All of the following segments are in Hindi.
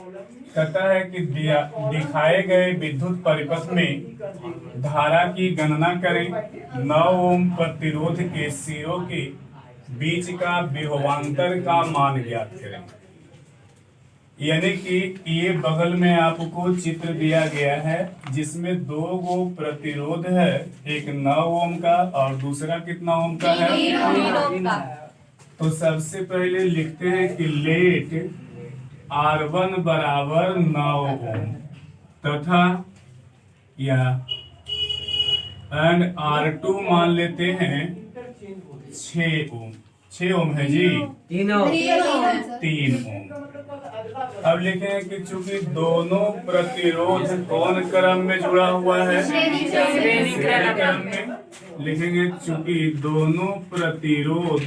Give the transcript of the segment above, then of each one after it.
कहता है कि दिखाए गए विद्युत परिपथ में धारा की गणना करें। 9 ओम प्रतिरोध के सिरों के बीच का विभवांतर का मान ज्ञात करें। यानी कि ये बगल में आपको चित्र दिया गया है जिसमें 2 गो प्रतिरोध है, एक 9 ओम का और दूसरा कितना ओम का है? 3 ओम का। तो सबसे पहले लिखते हैं कि लेट R1 बराबर 9 ओम तथा या एंड R2 मान लेते हैं 6 ओम। 6 ओम है जी, 3 ओम। अब लिखें कि चूंकि दोनों प्रतिरोध कौन क्रम में जुड़ा हुआ है? श्रेणी क्रम में। लिखेंगे चूंकि दोनों प्रतिरोध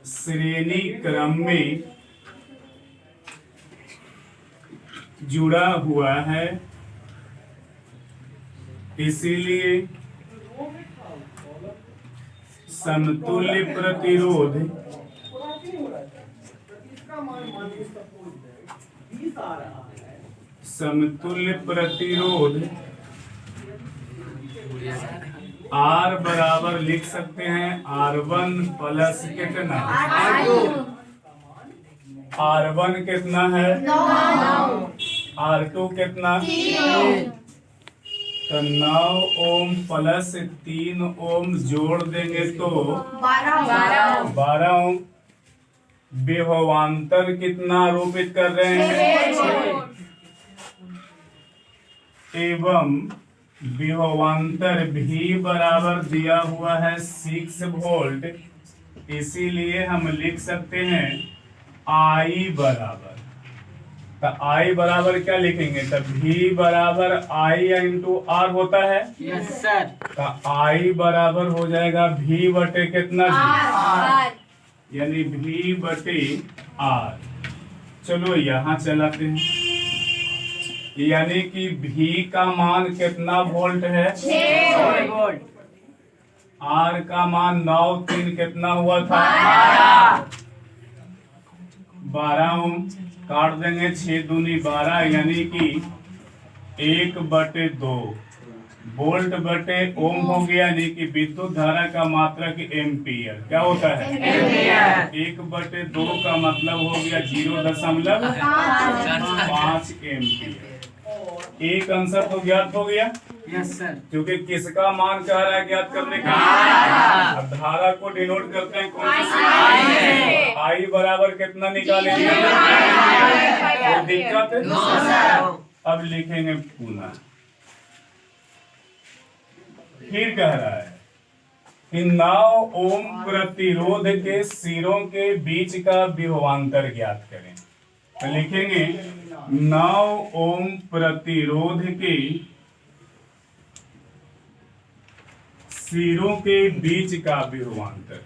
श्रेणी क्रम में जुड़ा हुआ है, इसीलिए समतुल्य प्रतिरोध R बराबर लिख सकते हैं R1 प्लस कितना? R1 कितना है? 9। R2 कितना? 3। तो 9 ओम प्लस 3 ओम जोड़ देंगे तो 12 ओम। विभवांतर कितना आरोपित कर रहे हैं? एवं विभवांतर भी बराबर दिया हुआ है 6 वोल्ट, इसीलिए हम लिख सकते हैं I बराबर। तो I बराबर क्या लिखेंगे? तो V बराबर I इंटू R होता है। Yes sir. तो I बराबर हो जाएगा V बटे कितना? R। यानी V बटे R। चलो यहाँ चलाते हैं। यानी कि V का मान कितना वोल्ट है? 6 वोल्ट। R का मान 9 3 कितना हुआ था? 12 ओम। काट देंगे 6 दूनी 12, यानी कि 1/2 वोल्ट बटे ओम हो गया, यानी कि विद्युत धारा का मात्रक एम्पियर। क्या होता है? एम्पियर। 1/2 का मतलब हो गया 0.5 एम्पियर। एक आंसर तो ज्ञात हो गया। Yes sir. क्योंकि किसका मान कह रहा है ज्ञात करने का? धारा को डिनोट करते हैं कौन सी? आई बराबर कितना निकालेंगे? कोई दिक्कत है? अब लिखेंगे पुनः। फिर कह रहा है कि 9 ओम प्रतिरोध के सिरों के बीच का विभवांतर ज्ञात करें। तो लिखेंगे 9 ओम प्रतिरोध के सिरों के बीच का विभवांतर।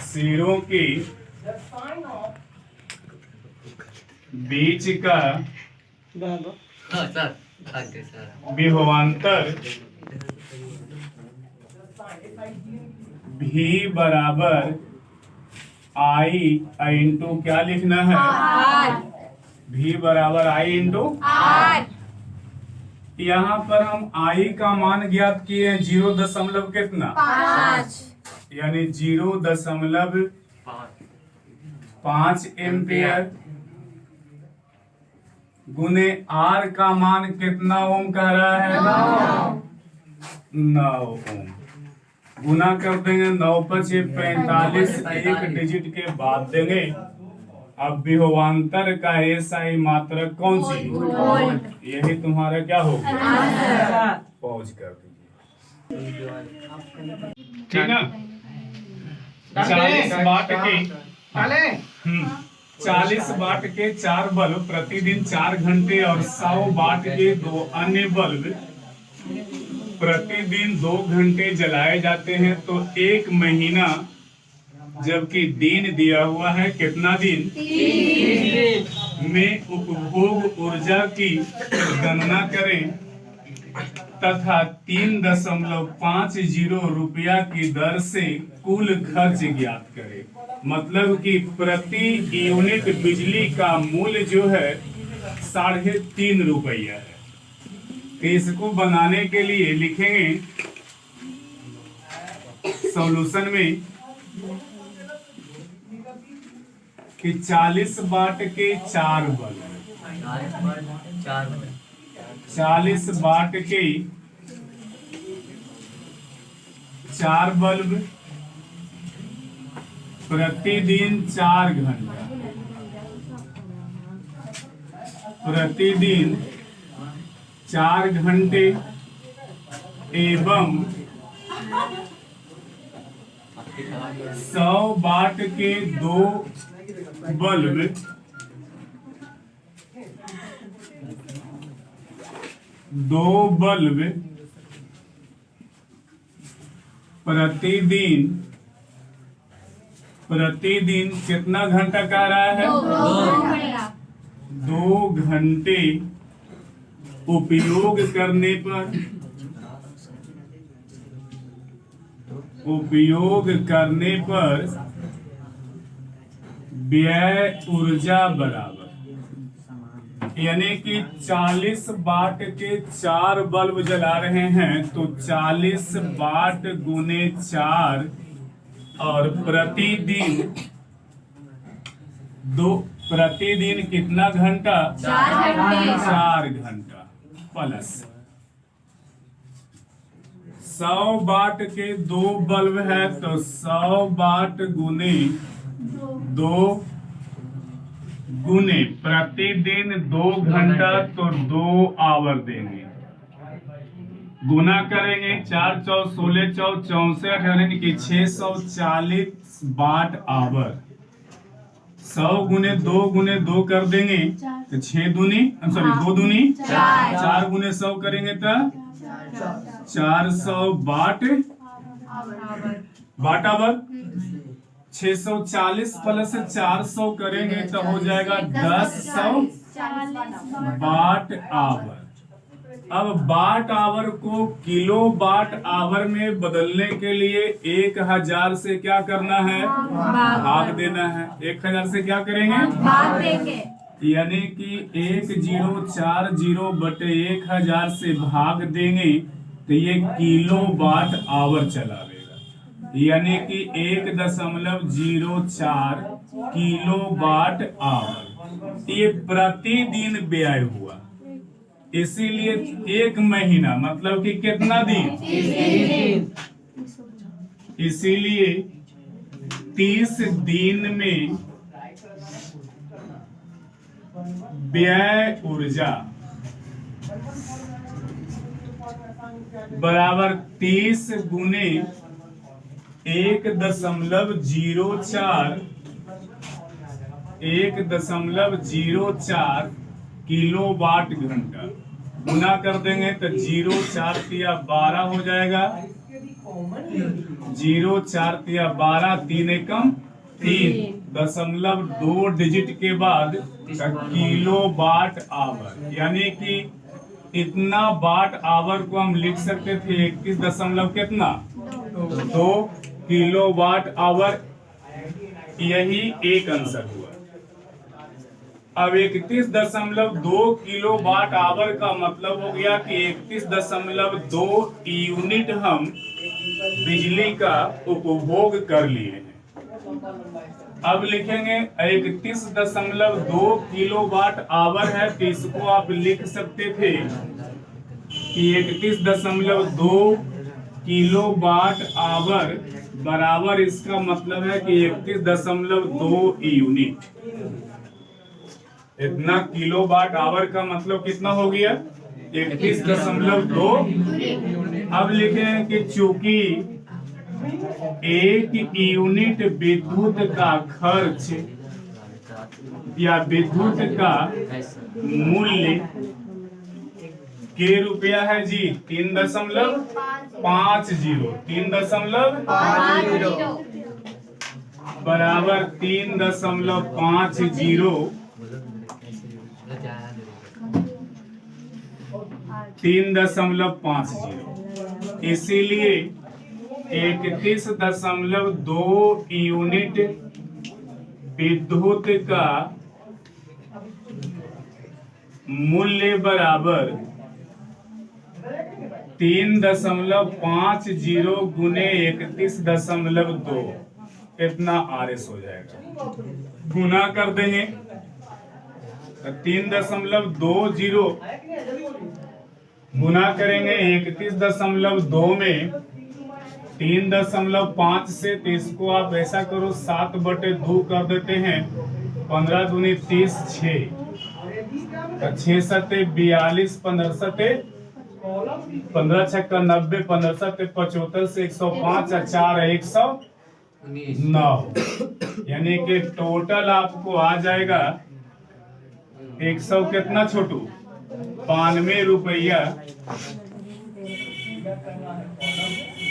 सिरों के बीच का विभवांतर भी बराबर I इंटू क्या लिखना है? V बराबर I इंटू R। यहाँ पर हम I का मान ज्ञात किए 0. कितना? 5, यानी 0.5 एम्पियर गुने R का मान कितना ओम कह रहा है? 9 ओम। गुना कर देंगे 9 × 5 = 45, एक डिजिट के बाद देंगे। अब विभवांतर का SI मात्रक कौन सी? यही तुम्हारा क्या होगा? पॉज कर दीजिए, ठीक ना? 40 वाट के 40 वाट के 4 बल्ब प्रतिदिन 4 घंटे और 100 वाट के 2 अन्य बल्ब प्रतिदिन 2 घंटे जलाए जाते हैं। तो 1 महीना जबकि दिन दिया हुआ है, कितना दिन? 3 में उपभोग ऊर्जा की गणना करें। तथा 3.50 रुपया की दर से कुल खर्च ज्ञात करें। मतलब कि प्रति यूनिट बिजली का मूल्य जो है 3.5 रुपया है। तो इसको बनाने के लिए लिखेंगे सॉल्यूशन में कि 40 वाट के 4 बल्ब, 40 वाट के 4 बल्ब प्रतिदिन 4 घंटा, प्रतिदिन 4 घंटे एवं 100 वाट के 2 बल्ब प्रतिदिन कितना घंटा कह रहा है? 2 घंटे उपयोग करने पर व्यय ऊर्जा बराबर, यानी कि 40 वाट के 4 बल्ब जला रहे हैं तो 40 वाट गुने 4 और प्रतिदिन कितना घंटा? 4 घंटा प्लस 100 वाट के 2 बल्ब है तो 100 वाट गुने 2 गुने प्रतिदिन 2 घंटा तो 2 आवर देंगे। गुना करेंगे 4 चौ 16 चौ 64 यानी कि 640 वाट आवर। 100 गुने 2 कर देंगे तो 2 दूनी 4 गुने 100 करेंगे तो 400 वाट आवर। 640 प्लस 400 करेंगे तो हो जाएगा 1000 वाट आवर। अब वाट आवर को किलो वाट आवर में बदलने के लिए 1000 से क्या करना है? भाग देना है। 1000 से क्या करेंगे? भाग देंगे, यानी कि 1040 बटे 1000 से भाग देंगे तो ये किलो वाट आवर चलावेगा, यानी कि 1.04 किलो वाट आवर। ये प्रतिदिन व्यय हुआ, इसीलिए 1 महीना मतलब कि कितना दिन? इसीलिए 30 दिन में व्यय ऊर्जा बराबर 30 गुने 1.04 किलो वाट घंटा। गुना कर देंगे तो 0 4 तिया 12 हो जाएगा। 0 4 तिया 12, 3 एकम 3.2 डिजिट के बाद किलो वाट आवर, यानी कि इतना वाट आवर को हम लिख सकते थे 31.2 किलो वाट आवर। यही एक आंसर हुआ। अब 31.2 किलो वाट आवर का मतलब हो गया कि 31.2 यूनिट हम बिजली का उपभोग कर लिए हैं। अब लिखेंगे 31.2 किलो वाट आवर है तो इसको आप लिख सकते थे कि 31.2 किलो वाट आवर बराबर, इसका मतलब है कि 31.2 यूनिट। इतना किलो वाट आवर का मतलब कितना हो गया? 31.2। अब लिखें कि चूंकि 1 यूनिट विद्युत का खर्च या विद्युत का मूल्य के रुपया है जी 3.50 बराबर 3.50 3.50, इसीलिए 31.2 यूनिट विद्युत का मूल्य बराबर 3.50 गुने 31.2, इतना RS हो जाएगा। गुना कर देंगे 3.20 गुना करेंगे 31.2 में 3.5 से, तो इसको आप ऐसा करो 7/2 कर देते हैं। 15 दूनी 30, 6 सत्ते 42, 15 सत्ते 15 छक्का 90, 15 सत्ते 75 से 105 और 4 109, यानी कि टोटल आपको आ जाएगा 100 कितना छोटू 92 रुपया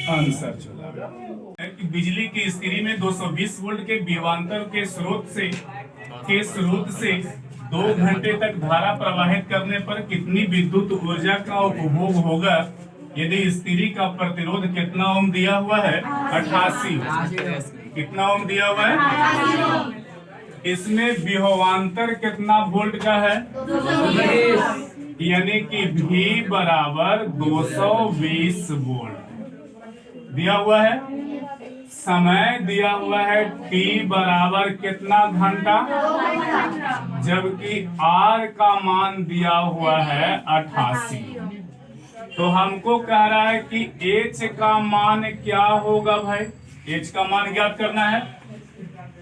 आंसर चला। बिजली की स्त्री में 220 वोल्ट के विभवांतर के स्रोत से 2 घंटे तक धारा प्रवाहित करने पर कितनी विद्युत ऊर्जा का उपभोग होगा यदि स्त्री का प्रतिरोध कितना ओम दिया हुआ है? 88। कितना ओम दिया हुआ है? इसमें विभवांतर कितना वोल्ट का है? यानी कि V बराबर 220 वोल्ट दिया हुआ है। समय दिया हुआ है T बराबर कितना घंटा, जबकि R का मान दिया हुआ है 88। तो हमको कह रहा है कि H का मान क्या होगा भाई? H का मान ज्ञात करना है।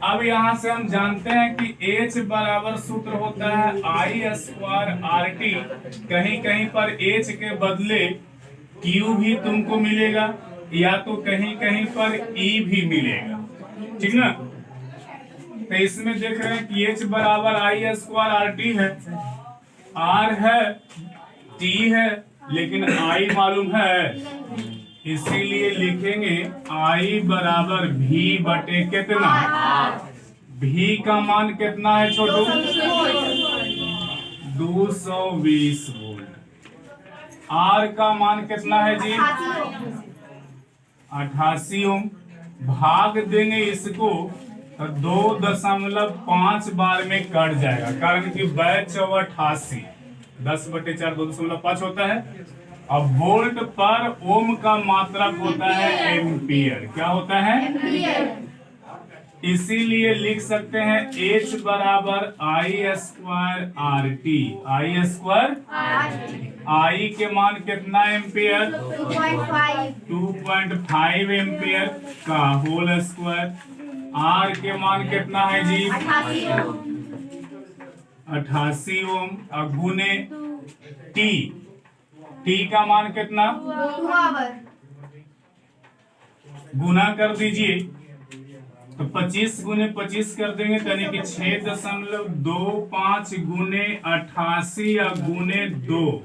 अब यहां से हम जानते हैं कि H बराबर सूत्र होता है I²RT। कहीं कहीं पर H के बदले Q भी तुमको मिलेगा, या तो कहीं कहीं पर E भी मिलेगा, ठीक ना। तो इसमें देख रहे हैं कि H बराबर I²RT है, R है, T है, लेकिन I मालूम है, इसीलिए लिखेंगे I बराबर V बटे कितना? V का मान कितना है छोटू? 220 वोल्ट। R का मान कितना है जी? 88 ओम। भाग देंगे इसको तो 2.5 बार में कट जाएगा, कारण कि 88 10/4 2.5 होता है। अब वोल्ट पर ओम का मात्रक होता है एम्पियर। क्या होता है? इसीलिए लिख सकते हैं H बराबर I²RT। I के मान कितना एम्पियर? 2.5 एम्पियर का होल स्क्वायर। R के मान कितना है जी? 88 ओम। गुने T का मान कितना? गुना कर दीजिए तो 25 गुने 25 कर देंगे, यानी कि 6.25 गुने 88 या गुने 2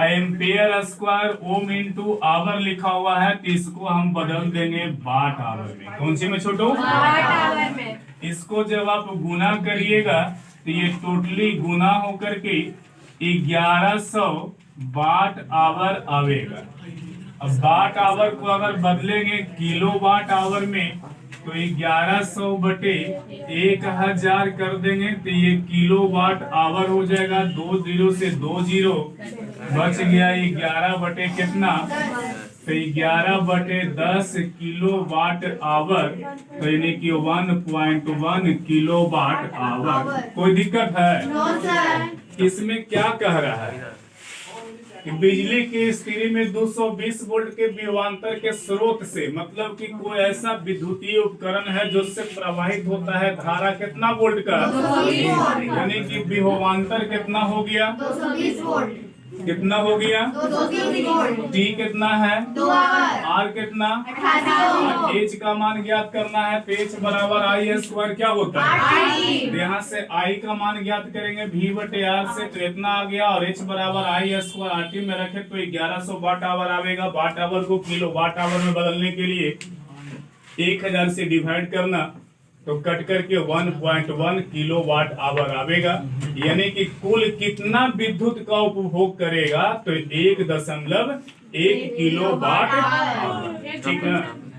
ampere square ohm into hour लिखा हुआ है, तो इसको हम बदल देंगे वाट आवर में। कौन सी में छोटू? वाट आवर में। इसको जब आप गुना करिएगा तो ये टोटली गुना होकर के 1100 वाट आवर आवेगा। अब वाट आवर को अगर बदलेंगे किलो वाट आवर में तो 1100 बटे 1000 कर देंगे तो ये किलो वाट आवर हो जाएगा। 2 0 से 2 0 बच गया 11 बटे कितना? तो 11 बटे 10 किलो वाट आवर, तो यानी कि 1.1 किलो वाट आवर। कोई दिक्कत है? इसमें क्या कह रहा है कि बिजली की स्त्री में 220 वोल्ट के विभवांतर के स्रोत से, मतलब कि कोई ऐसा विद्युतीय उपकरण है जो से प्रवाहित होता है धारा कितना वोल्ट का, यानी कि विभवांतर कितना हो गया? 220 वोल्ट। कितना हो गया? 220 वोल्ट। टी कितना है? 2 आवर। आर कितना? 88। एच का मान ज्ञात करना है तो एच बराबर आई स्क्वायर क्या होता है? तो यहाँ से आई का मान ज्ञात करेंगे V बटे आर से, तो इतना आ गया। और एच बराबर आई स्क्वायर RT में रखे तो 1100 वाट आवर आवेगा। वाट आवर को किलो वाट आवर में बदलने के लिए 1000 से डिवाइड करना तो कट करके 1.1 किलोवाट आवर आवेगा, यानी कि कुल कितना विद्युत का उपभोग करेगा, तो 1.1 किलोवाट आवर। ठीक है।